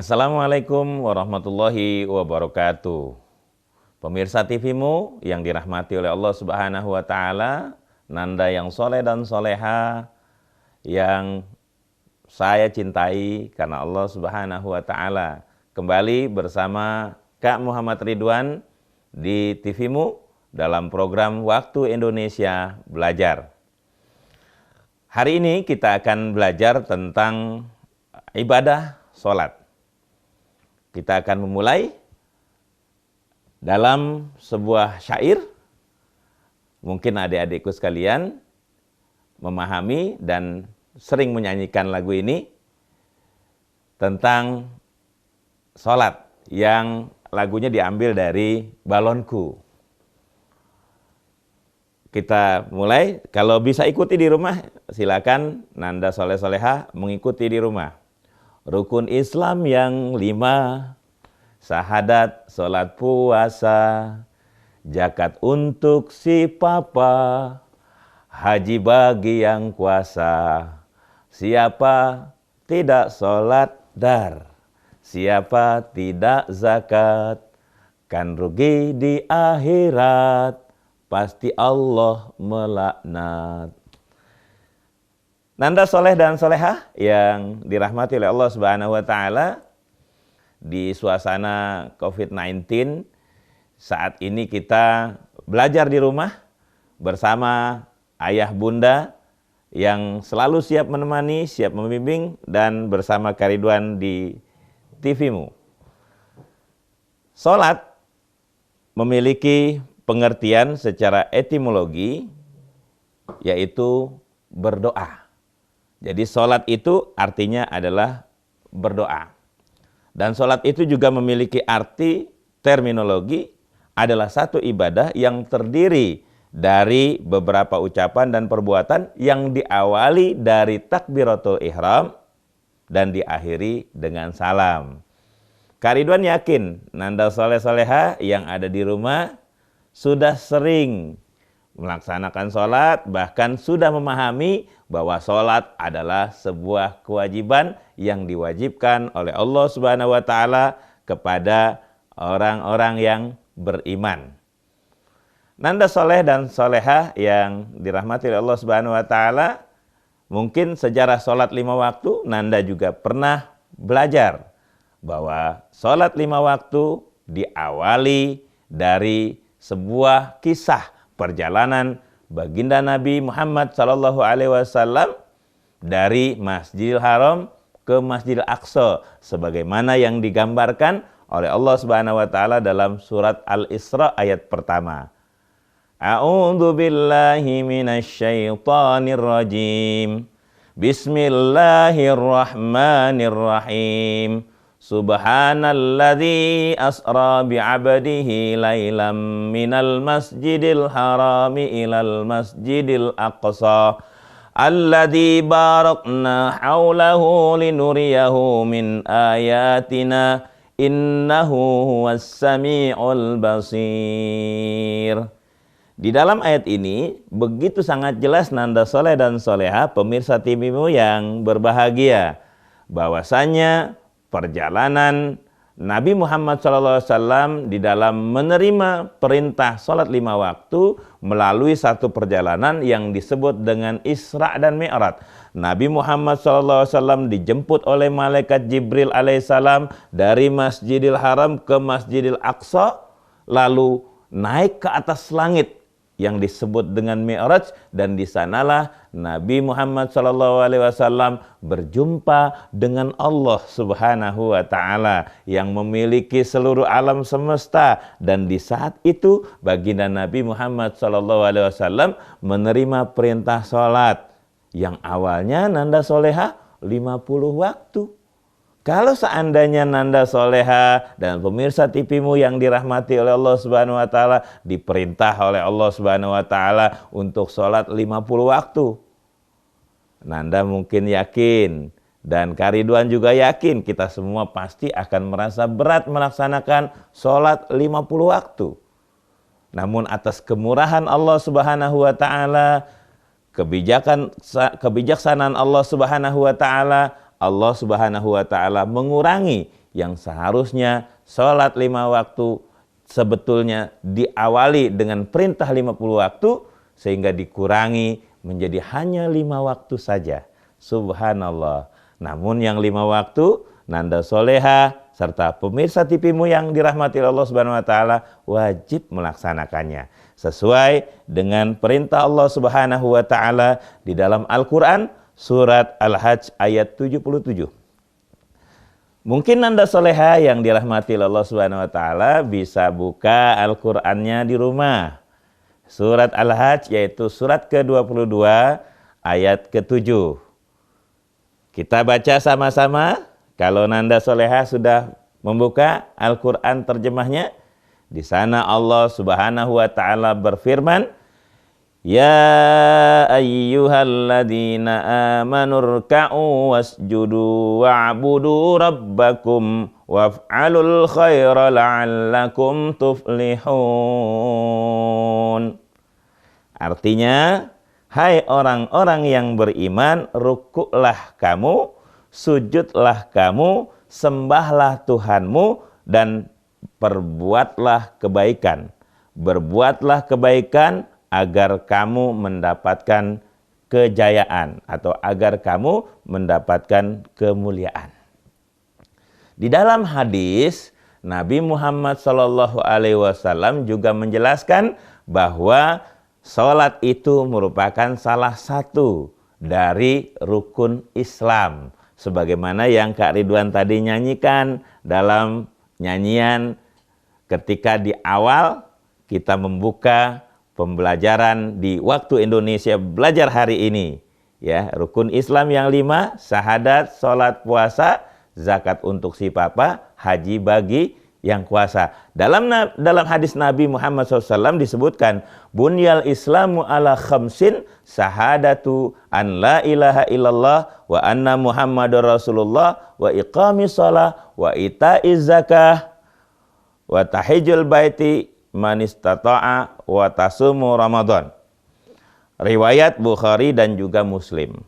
Assalamualaikum warahmatullahi wabarakatuh. Pemirsa TV-mu yang dirahmati oleh Allah Subhanahu wa Ta'ala, Nanda yang soleh dan soleha yang saya cintai karena Allah Subhanahu wa Ta'ala. Kembali bersama Kak Muhammad Ridwan di TV-mu dalam program Waktu Indonesia Belajar. Hari ini kita akan belajar tentang ibadah sholat. Kita akan memulai dalam sebuah syair. Mungkin adik-adikku sekalian memahami dan sering menyanyikan lagu ini tentang sholat yang lagunya diambil dari Balonku. Kita mulai, kalau bisa ikuti di rumah silakan Nanda Soleh Soleha mengikuti di rumah. Rukun Islam yang 5, syahadat, sholat puasa, zakat untuk si papa, haji bagi yang kuasa. Siapa tidak sholat dar, siapa tidak zakat, kan rugi di akhirat, pasti Allah melaknat. Nanda soleh dan solehah yang dirahmati oleh Allah Subhanahu wa Ta'ala, di suasana COVID-19 saat ini kita belajar di rumah bersama ayah bunda yang selalu siap menemani, siap membimbing, dan bersama Kak Ridwan di TV-mu. Salat memiliki pengertian secara etimologi yaitu berdoa. Jadi sholat itu artinya adalah berdoa. Dan sholat itu juga memiliki arti terminologi adalah satu ibadah yang terdiri dari beberapa ucapan dan perbuatan yang diawali dari takbiratul ihram dan diakhiri dengan salam. Kak Ridwan yakin Nanda Soleh Soleha yang ada di rumah sudah sering melaksanakan sholat, bahkan sudah memahami bahwa sholat adalah sebuah kewajiban yang diwajibkan oleh Allah Subhanahu wa Ta'ala kepada orang-orang yang beriman. Nanda soleh dan soleha yang dirahmati oleh Allah Subhanahu wa Ta'ala, mungkin sejarah sholat 5 waktu Nanda juga pernah belajar bahwa sholat 5 waktu diawali dari sebuah kisah perjalanan baginda Nabi Muhammad SAW dari Masjidil Haram ke Masjidil Aqsa sebagaimana yang digambarkan oleh Allah Subhanahu wa Ta'ala dalam surat Al-Isra ayat pertama. A'udzu billahi minasyaitonir rajim. Bismillahirrahmanirrahim. Subhanalladzi asra bi'abdihi lailam minal masjidil harami ilal masjidil aqsa alladzi barakna haulahu linuriyahu min ayatina innahu huwas sami'ul basir. Di dalam ayat ini begitu sangat jelas Nanda Soleh dan Soleha, pemirsa TV-mu yang berbahagia, bahwasanya perjalanan Nabi Muhammad SAW di dalam menerima perintah sholat 5 waktu melalui satu perjalanan yang disebut dengan Isra dan Mi'raj. Nabi Muhammad SAW dijemput oleh malaikat Jibril alaihissalam dari Masjidil Haram ke Masjidil Aqsa, lalu naik ke atas langit yang disebut dengan Mi'raj, dan di sanalah Nabi Muhammad SAW berjumpa dengan Allah Subhanahu wa Ta'ala yang memiliki seluruh alam semesta. Dan di saat itu baginda Nabi Muhammad SAW menerima perintah sholat yang awalnya Nanda Soleha 50 waktu. Kalau seandainya Nanda Soleha dan pemirsa TV-mu yang dirahmati oleh Allah Subhanahu wa Ta'ala diperintah oleh Allah Subhanahu wa Ta'ala untuk sholat 50 waktu, Nanda mungkin yakin dan Kak Ridwan juga yakin kita semua pasti akan merasa berat melaksanakan sholat 50 waktu. Namun atas kemurahan Allah Subhanahu wa Ta'ala, kebijaksanaan Allah Subhanahu wa Ta'ala, Allah Subhanahu wa Ta'ala mengurangi yang seharusnya sholat 5 waktu sebetulnya diawali dengan perintah 50 waktu, sehingga dikurangi menjadi hanya 5 waktu saja. Subhanallah. Namun yang 5 waktu, Nanda Soleha serta pemirsa TV-mu yang dirahmati Allah Subhanahu wa taala wajib melaksanakannya sesuai dengan perintah Allah Subhanahu wa taala di dalam Al-Qur'an surat Al-Hajj ayat 77. Mungkin Nanda Soleha yang dirahmati Allah Subhanahu wa taala bisa buka Al-Qur'annya di rumah. Surat Al-Hajj yaitu surat ke-22 ayat ke-7. Kita baca sama-sama. Kalau Nanda Soleha sudah membuka Al-Quran terjemahnya, di sana Allah Subhanahu wa taala berfirman, Ya ayyuhalladzina amanu rka'u wasjudu wa'budu rabbakum waf'alul khaira la'allakum tuflihun. Artinya, hai orang-orang yang beriman, rukuklah kamu, sujudlah kamu, sembahlah Tuhanmu, dan perbuatlah kebaikan. Berbuatlah kebaikan agar kamu mendapatkan kejayaan atau agar kamu mendapatkan kemuliaan. Di dalam hadis, Nabi Muhammad SAW juga menjelaskan bahwa sholat itu merupakan salah satu dari rukun Islam. Sebagaimana yang Kak Ridwan tadi nyanyikan dalam nyanyian ketika di awal kita membuka pembelajaran di waktu Indonesia belajar hari ini. Ya, rukun Islam yang 5, syahadat, sholat, puasa, zakat untuk si papa, haji bagi yang kuasa. Dalam hadis Nabi Muhammad SAW disebutkan, Bunyal Islamu ala khamsin, syahadatu an la ilaha illallah wa anna Muhammadur Rasulullah wa iqamis shalah wa ita'iz zakah wa tahijjul baiti man istata'a wa tasumu Ramadan. Riwayat Bukhari dan juga Muslim.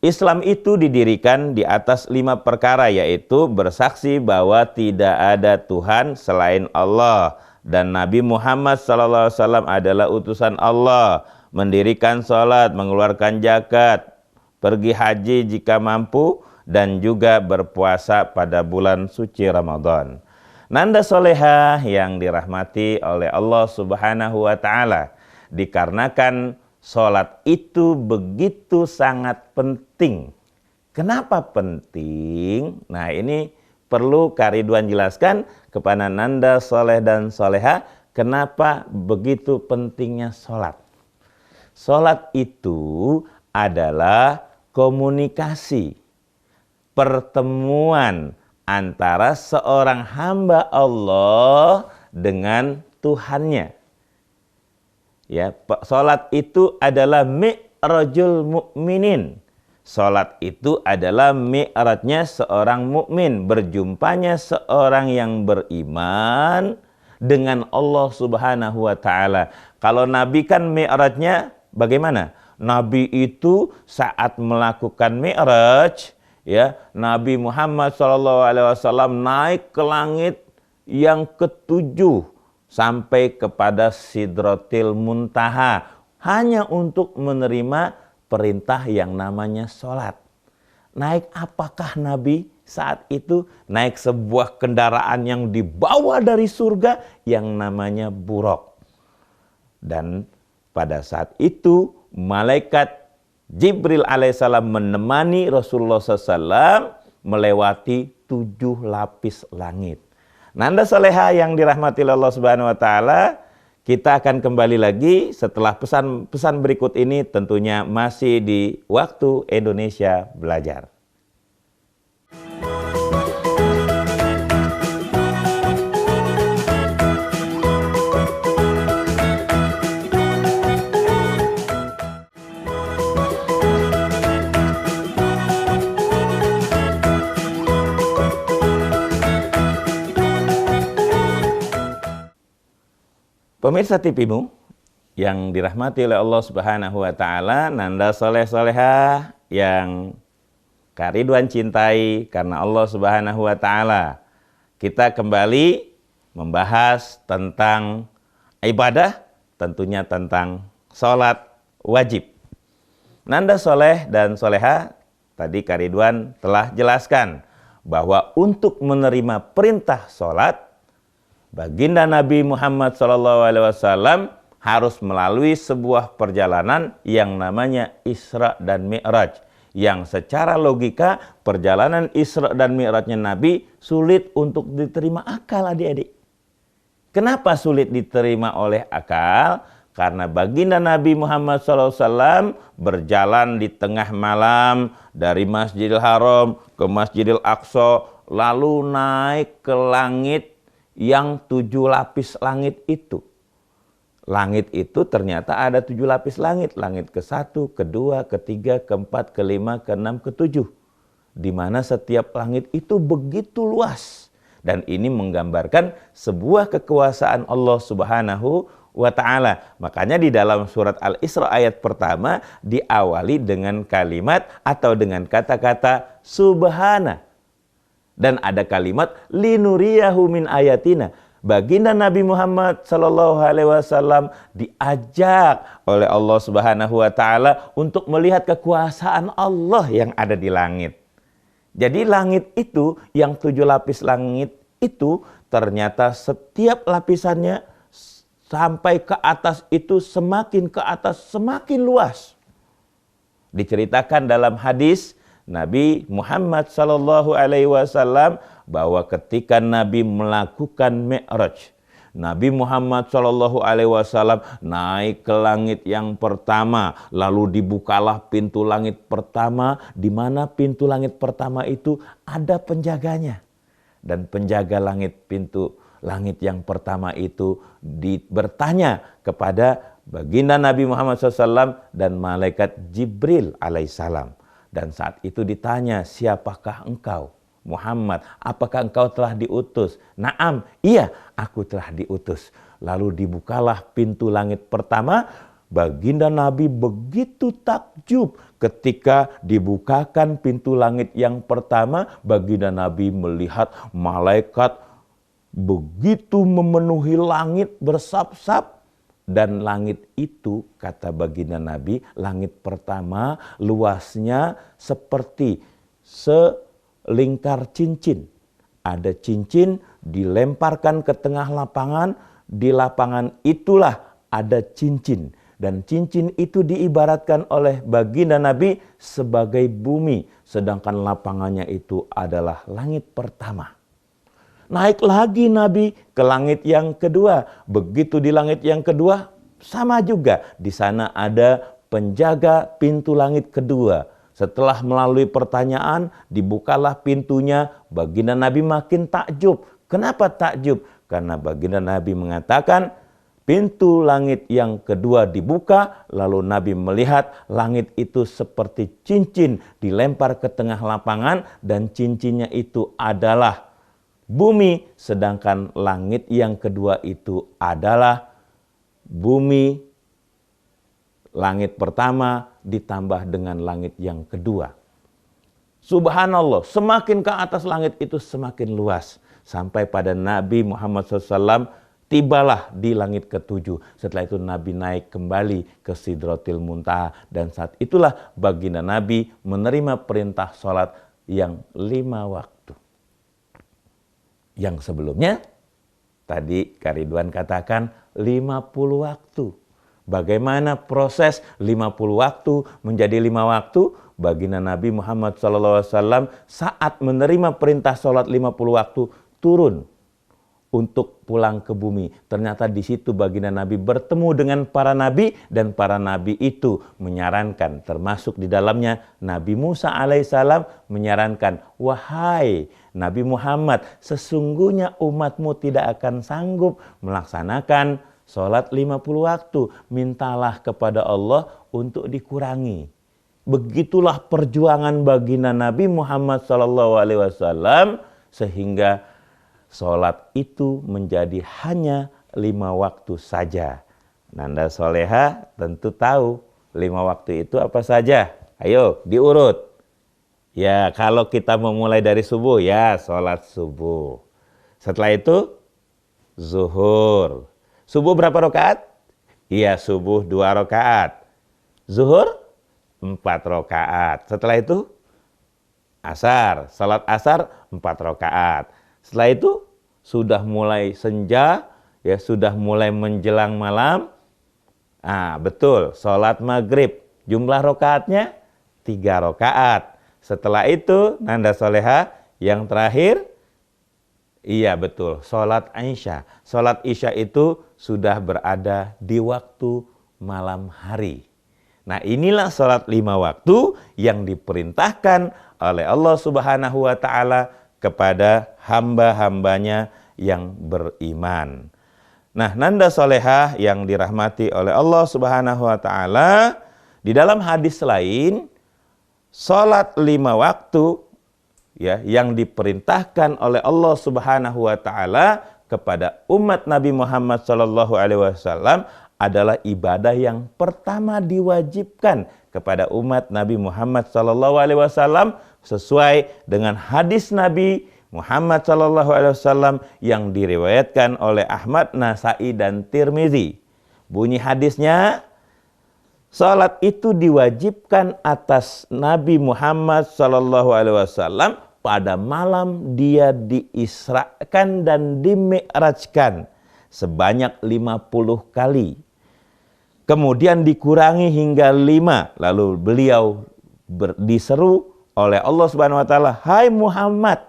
Islam itu didirikan di atas 5 perkara, yaitu bersaksi bahwa tidak ada Tuhan selain Allah dan Nabi Muhammad SAW adalah utusan Allah, mendirikan sholat, mengeluarkan zakat, pergi haji jika mampu, dan juga berpuasa pada bulan suci Ramadan. Nanda Soleha yang dirahmati oleh Allah Subhanahu wa taala, dikarenakan sholat itu begitu sangat penting. Kenapa penting? Nah, ini perlu Kak Ridwan jelaskan kepada Nanda Soleh dan Soleha, kenapa begitu pentingnya sholat. Sholat itu adalah komunikasi, pertemuan antara seorang hamba Allah dengan Tuhannya. Ya, salat itu adalah mi'rajul mukminin. Salat itu adalah mi'rajnya seorang mukmin, berjumpanya seorang yang beriman dengan Allah Subhanahu wa taala. Kalau Nabi kan mi'rajnya bagaimana? Nabi itu saat melakukan mi'raj, ya, Nabi Muhammad SAW naik ke langit yang ke-7 sampai kepada Sidratil Muntaha hanya untuk menerima perintah yang namanya sholat. Naik apakah Nabi saat itu? Naik sebuah kendaraan yang dibawa dari surga yang namanya buraq. Dan pada saat itu malaikat Jibril alaihissalam menemani Rasulullah SAW melewati 7 lapis langit. Nanda Soleha yang dirahmati Allah Subhanahu wa taala, kita akan kembali lagi setelah pesan-pesan berikut ini, tentunya masih di waktu Indonesia belajar. Pemirsa TV-mu yang dirahmati oleh Allah Subhanahu wa taala, Nanda Soleh Soleha yang Kak Ridwan cintai karena Allah Subhanahu wa taala. kita kembali membahas tentang ibadah, tentunya tentang sholat wajib. Nanda soleh dan soleha, tadi Kak Ridwan telah jelaskan bahwa untuk menerima perintah sholat, baginda Nabi Muhammad SAW harus melalui sebuah perjalanan yang namanya Isra dan Mi'raj. Yang secara logika perjalanan Isra dan Mi'rajnya Nabi sulit untuk diterima akal, adik-adik. Kenapa sulit diterima oleh akal? Karena baginda Nabi Muhammad SAW berjalan di tengah malam dari Masjidil Haram ke Masjidil Aqsa, lalu naik ke langit yang 7 lapis langit itu. Langit itu ternyata ada 7 lapis langit. Langit ke-1, ke-2, ke-3, ke-4, ke-5, ke-6, ke-7. Di mana setiap langit itu begitu luas. Dan ini menggambarkan sebuah kekuasaan Allah Subhanahu wa ta'ala. Makanya di dalam surat Al-Isra ayat pertama diawali dengan kalimat atau dengan kata-kata subhana. Dan ada kalimat linuriyahu min ayatina. Baginda Nabi Muhammad SAW diajak oleh Allah Subhanahu wa ta'ala untuk melihat kekuasaan Allah yang ada di langit. Jadi langit itu, yang 7 lapis langit itu, ternyata setiap lapisannya sampai ke atas itu semakin ke atas semakin luas. Diceritakan dalam hadis Nabi Muhammad SAW bahwa ketika Nabi melakukan Mi'raj, Nabi Muhammad SAW naik ke langit yang pertama, lalu dibukalah pintu langit pertama, di mana pintu langit pertama itu ada penjaganya. Dan penjaga langit pintu langit yang pertama itu bertanya kepada baginda Nabi Muhammad SAW dan malaikat Jibril alaihissalam. Dan saat itu ditanya, siapakah engkau? Muhammad, apakah engkau telah diutus? Naam, iya, aku telah diutus. Lalu dibukalah pintu langit pertama. Baginda Nabi begitu takjub ketika dibukakan pintu langit yang pertama. Baginda Nabi melihat malaikat begitu memenuhi langit bersab-sab. Dan langit itu, kata baginda Nabi, langit pertama luasnya seperti selingkar cincin. Ada cincin dilemparkan ke tengah lapangan, di lapangan itulah ada cincin. Dan cincin itu diibaratkan oleh baginda Nabi sebagai bumi, sedangkan lapangannya itu adalah langit pertama. Naik lagi Nabi ke langit yang kedua. Begitu di langit yang kedua, sama juga. Di sana ada penjaga pintu langit kedua. Setelah melalui pertanyaan, dibukalah pintunya. Baginda Nabi makin takjub. Kenapa takjub? Karena baginda Nabi mengatakan, pintu langit yang kedua dibuka, lalu Nabi melihat langit itu seperti cincin dilempar ke tengah lapangan, dan cincinnya itu adalah bumi, sedangkan langit yang kedua itu adalah bumi. Langit pertama ditambah dengan langit yang kedua. Subhanallah, semakin ke atas langit itu semakin luas. Sampai pada Nabi Muhammad SAW tibalah di langit ke-7. Setelah itu Nabi naik kembali ke Sidratil Muntaha. Dan saat itulah baginda Nabi menerima perintah sholat yang 5 waktu. Yang sebelumnya, tadi Kak Ridwan katakan 50 waktu. Bagaimana proses 50 waktu menjadi 5 waktu? Baginda Nabi Muhammad SAW saat menerima perintah sholat 50 waktu turun untuk pulang ke bumi. Ternyata di situ baginda Nabi bertemu dengan para nabi, dan para nabi itu menyarankan, termasuk di dalamnya Nabi Musa alaihissalam menyarankan, wahai Nabi Muhammad, sesungguhnya umatmu tidak akan sanggup melaksanakan sholat 50 waktu. Mintalah kepada Allah untuk dikurangi. Begitulah perjuangan baginda Nabi Muhammad SAW sehingga sholat itu menjadi hanya 5 waktu saja. Nanda soleha tentu tahu 5 waktu itu apa saja. Ayo diurut. Ya, kalau kita memulai dari subuh, ya sholat subuh. Setelah itu zuhur. Subuh berapa rakaat? Iya, subuh 2 rakaat. Zuhur 4 rakaat. Setelah itu asar. Salat asar 4 rakaat. Setelah itu sudah mulai senja, ya sudah mulai menjelang malam. Betul, salat maghrib. Jumlah rakaatnya 3 rakaat. Setelah itu nanda soleha yang terakhir, iya betul, salat Isya. Salat Isya itu sudah berada di waktu malam hari. Nah, inilah salat 5 waktu yang diperintahkan oleh Allah Subhanahu wa taala kepada hamba-hambanya yang beriman. Nah, nanda solehah yang dirahmati oleh Allah Subhanahu wa taala, di dalam hadis lain, salat 5 waktu ya yang diperintahkan oleh Allah Subhanahu wa taala kepada umat Nabi Muhammad sallallahu alaihi wasallam adalah ibadah yang pertama diwajibkan kepada umat Nabi Muhammad sallallahu alaihi wasallam sesuai dengan hadis Nabi Muhammad sallallahu alaihi wasallam yang diriwayatkan oleh Ahmad, Nasai dan Tirmizi. Bunyi hadisnya, salat itu diwajibkan atas Nabi Muhammad sallallahu alaihi wasallam pada malam dia diisrakan dan dimi'rajkan sebanyak 50 kali. Kemudian dikurangi hingga 5, lalu beliau diseru oleh Allah Subhanahu wa taala, "Hai Muhammad,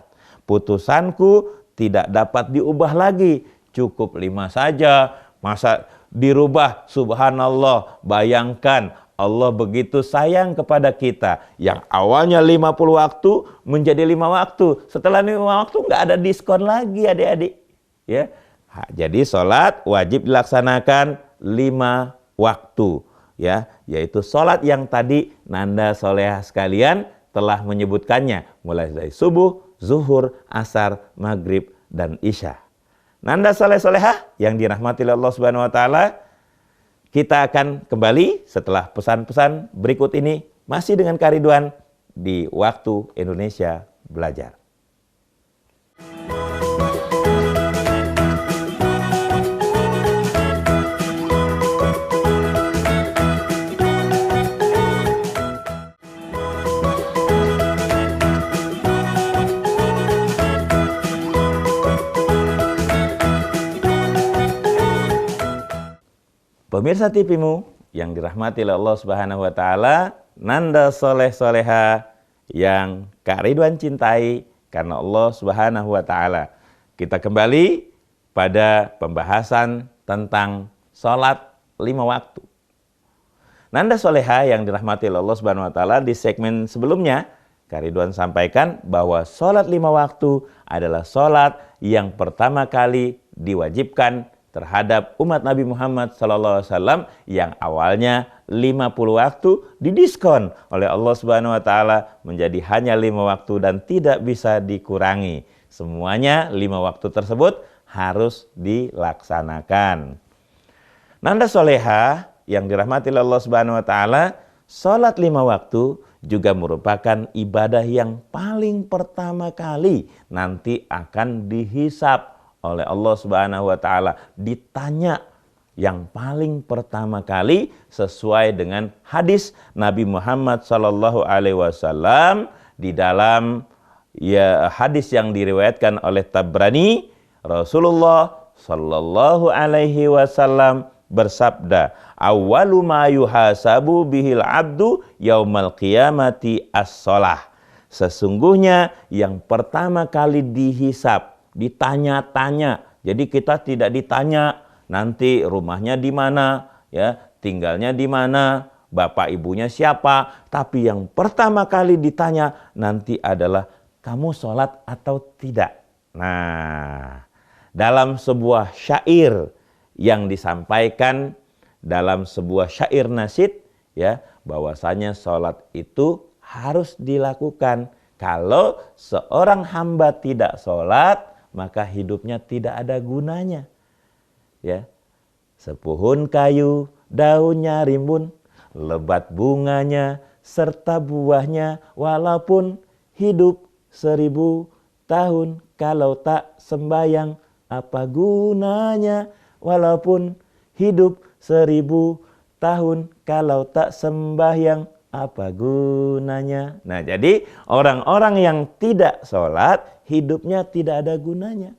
putusanku tidak dapat diubah lagi, cukup 5 saja. Masa dirubah? Subhanallah." Bayangkan Allah begitu sayang kepada kita, yang awalnya 50 waktu menjadi 5 waktu. Setelah 5 waktu nggak ada diskon lagi adik-adik, ya. Jadi sholat wajib dilaksanakan 5 waktu, ya, yaitu sholat yang tadi nanda solehah sekalian telah menyebutkannya, mulai dari subuh, zuhur, asar, maghrib, dan isya. Nanda soleh-solehah yang dirahmati oleh Allah Subhanahu wa taala, kita akan kembali setelah pesan-pesan berikut ini masih dengan Kak Ridwan di Waktu Indonesia Belajar. Pemirsa TV-mu yang dirahmati oleh Allah Subhanahu wa taala, nanda soleh-soleha yang Kak Ridwan cintai karena Allah Subhanahu wa taala. Kita kembali pada pembahasan tentang salat 5 waktu. Nanda soleha yang dirahmati oleh Allah Subhanahu wa taala, di segmen sebelumnya Kak Ridwan sampaikan bahwa salat 5 waktu adalah salat yang pertama kali diwajibkan terhadap umat Nabi Muhammad SAW yang awalnya 50 waktu didiskon oleh Allah Subhanahu wa taala menjadi hanya 5 waktu dan tidak bisa dikurangi. Semuanya 5 waktu tersebut harus dilaksanakan. Nanda soleha yang dirahmati oleh Allah Subhanahu wa taala, salat 5 waktu juga merupakan ibadah yang paling pertama kali nanti akan dihisab oleh Allah Subhanahu wa taala, ditanya yang paling pertama kali sesuai dengan hadis Nabi Muhammad sallallahu alaihi wasallam di dalam hadis yang diriwayatkan oleh Tabrani. Rasulullah sallallahu alaihi wasallam bersabda, "Awwalu ma yuhasabu bihil abdu yaumal qiyamati as-shalah." Sesungguhnya yang pertama kali dihisab, ditanya-tanya. Jadi kita tidak ditanya nanti rumahnya di mana, ya, tinggalnya di mana, bapak ibunya siapa, tapi yang pertama kali ditanya nanti adalah kamu sholat atau tidak. Nah, dalam sebuah syair yang disampaikan dalam sebuah syair nasyid, ya, bahwasanya sholat itu harus dilakukan. Kalau seorang hamba tidak sholat, maka hidupnya tidak ada gunanya. Ya, sepuhun kayu, daunnya rimbun, lebat bunganya, serta buahnya, walaupun hidup 1000 tahun kalau tak sembayang, apa gunanya? Walaupun hidup 1000 tahun kalau tak sembahyang, apa gunanya? Nah, jadi orang-orang yang tidak sholat, hidupnya tidak ada gunanya.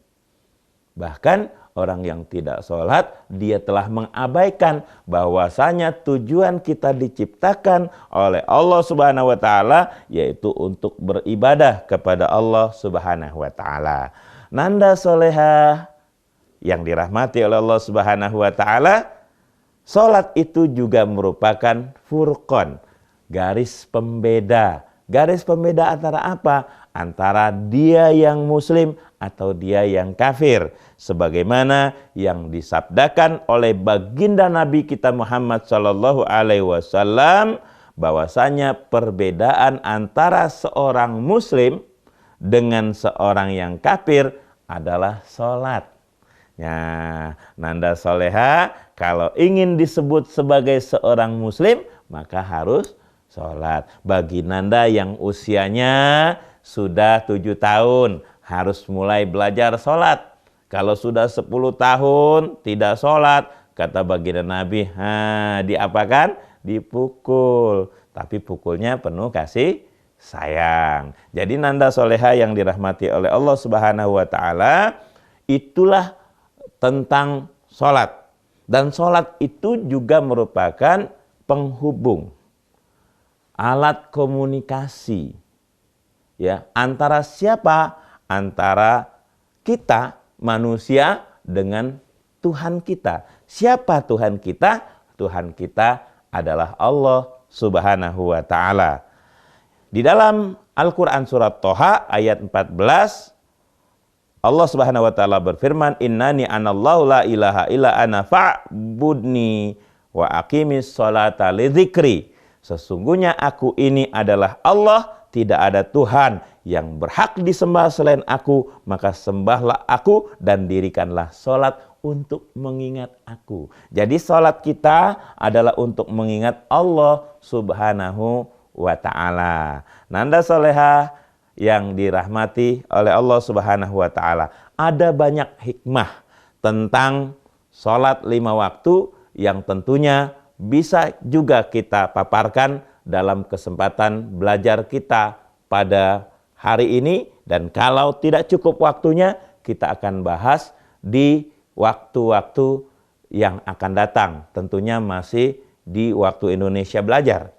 Bahkan orang yang tidak sholat, dia telah mengabaikan bahwasanya tujuan kita diciptakan oleh Allah Subhanahu wa Ta'ala, yaitu untuk beribadah kepada Allah Subhanahu wa Ta'ala. Nanda solehah yang dirahmati oleh Allah Subhanahu wa Ta'ala, sholat itu juga merupakan furqan, garis pembeda. Garis pembeda antara apa? Antara dia yang muslim atau dia yang kafir. Sebagaimana yang disabdakan oleh baginda Nabi kita Muhammad sallallahu alaihi wasallam, bahwasanya perbedaan antara seorang muslim dengan seorang yang kafir adalah sholat. Ya, nanda soleha, kalau ingin disebut sebagai seorang muslim, maka harus sholat. Bagi nanda yang usianya sudah 7 tahun, harus mulai belajar sholat. Kalau sudah 10 tahun tidak sholat, kata baginda Nabi, diapakan? Dipukul. Tapi pukulnya penuh kasih sayang. Jadi nanda soleha yang dirahmati oleh Allah Subhanahu wa Ta'ala, itulah tentang sholat. Dan sholat itu juga merupakan penghubung, alat komunikasi, ya, antara siapa? Antara kita manusia dengan Tuhan kita. Siapa Tuhan kita? Tuhan kita adalah Allah Subhanahu wa Ta'ala. Di dalam Al-Quran surat Toha ayat 14, Allah Subhanahu wa Ta'ala berfirman, innani anallahu la ilaha illa ana fa'budni wa aqimis sholata li dzikri. Sesungguhnya aku ini adalah Allah, tidak ada Tuhan yang berhak disembah selain aku, maka sembahlah aku dan dirikanlah sholat untuk mengingat aku. Jadi sholat kita adalah untuk mengingat Allah Subhanahu wa Ta'ala. Nanda soleha yang dirahmati oleh Allah Subhanahu wa Ta'ala, ada banyak hikmah tentang sholat 5 waktu yang tentunya bisa juga kita paparkan dalam kesempatan belajar kita pada hari ini. Dan kalau tidak cukup waktunya, kita akan bahas di waktu-waktu yang akan datang. Tentunya masih di waktu Indonesia belajar.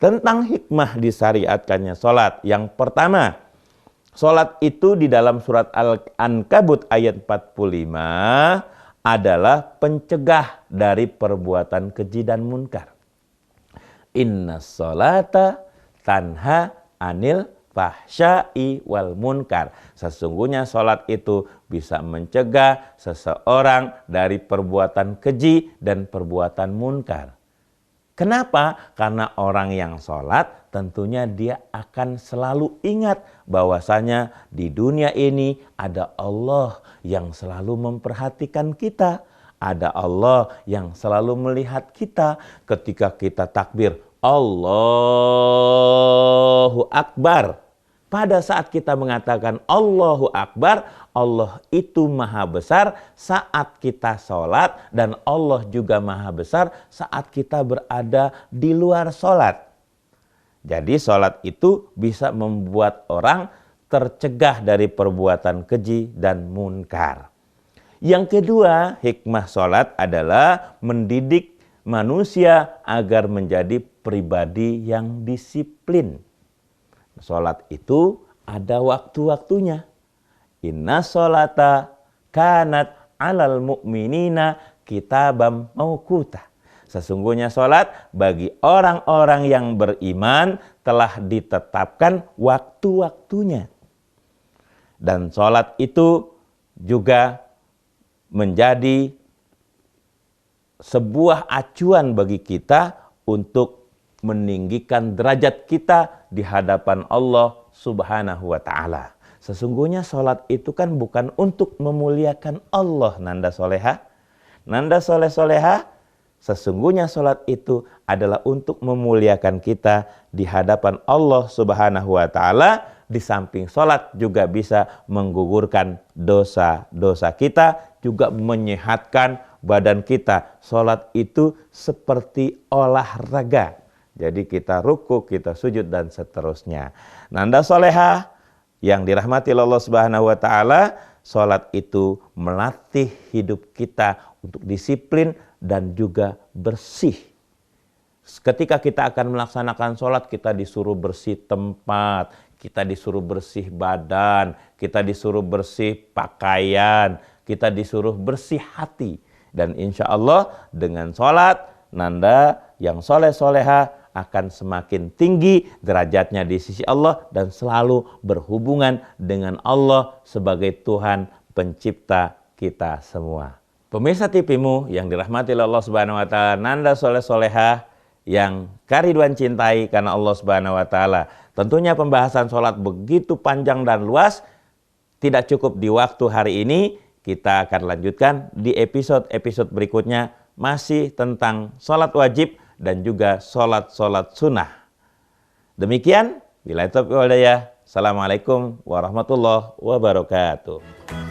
Tentang hikmah disyariatkannya sholat. Yang pertama, sholat itu di dalam surat Al-Ankabut ayat 45 adalah pencegah dari perbuatan keji dan munkar. Inna sholata tanha anil fahsya'i wal munkar. Sesungguhnya sholat itu bisa mencegah seseorang dari perbuatan keji dan perbuatan munkar. Kenapa? Karena orang yang sholat tentunya dia akan selalu ingat bahwasanya di dunia ini ada Allah yang selalu memperhatikan kita. Ada Allah yang selalu melihat kita ketika kita takbir Allahu Akbar. Pada saat kita mengatakan Allahu Akbar, Allah itu maha besar saat kita sholat, dan Allah juga maha besar saat kita berada di luar sholat. Jadi sholat itu bisa membuat orang tercegah dari perbuatan keji dan munkar. Yang kedua, hikmah sholat adalah mendidik manusia agar menjadi pribadi yang disiplin. Sholat itu ada waktu-waktunya. Inna sholata kanat alal mu'minina kitabam mauquta. Sesungguhnya sholat bagi orang-orang yang beriman telah ditetapkan waktu-waktunya. Dan sholat itu juga menjadi sebuah acuan bagi kita untuk meninggikan derajat kita di hadapan Allah Subhanahu wa Ta'ala. Sesungguhnya sholat itu kan bukan untuk memuliakan Allah, nanda soleha. Nanda soleh-soleha, sesungguhnya sholat itu adalah untuk memuliakan kita di hadapan Allah Subhanahu wa Ta'ala di samping sholat juga bisa menggugurkan dosa-dosa kita, juga menyehatkan badan kita. Sholat itu seperti olahraga. Jadi kita ruku, kita sujud dan seterusnya. Nanda solehah yang dirahmati Allah Subhanahu wa taala, sholat itu melatih hidup kita untuk disiplin dan juga bersih. Ketika kita akan melaksanakan sholat, kita disuruh bersih tempat, kita disuruh bersih badan, kita disuruh bersih pakaian, kita disuruh bersih hati. Dan insya Allah dengan sholat, Nanda yang soleh-soleha akan semakin tinggi derajatnya di sisi Allah dan selalu berhubungan dengan Allah sebagai Tuhan pencipta kita semua. Pemirsa TV-mu yang dirahmati Allah Subhanahu wa taala, Nanda soleh-soleha yang Kak-Ridwan cintai karena Allah Subhanahu wa taala. Tentunya pembahasan sholat begitu panjang dan luas, tidak cukup di waktu hari ini. Kita akan lanjutkan di episode-episode berikutnya, masih tentang sholat wajib dan juga sholat-sholat sunnah. Demikian, billahi taufiq wal hidayah. Assalamualaikum warahmatullahi wabarakatuh.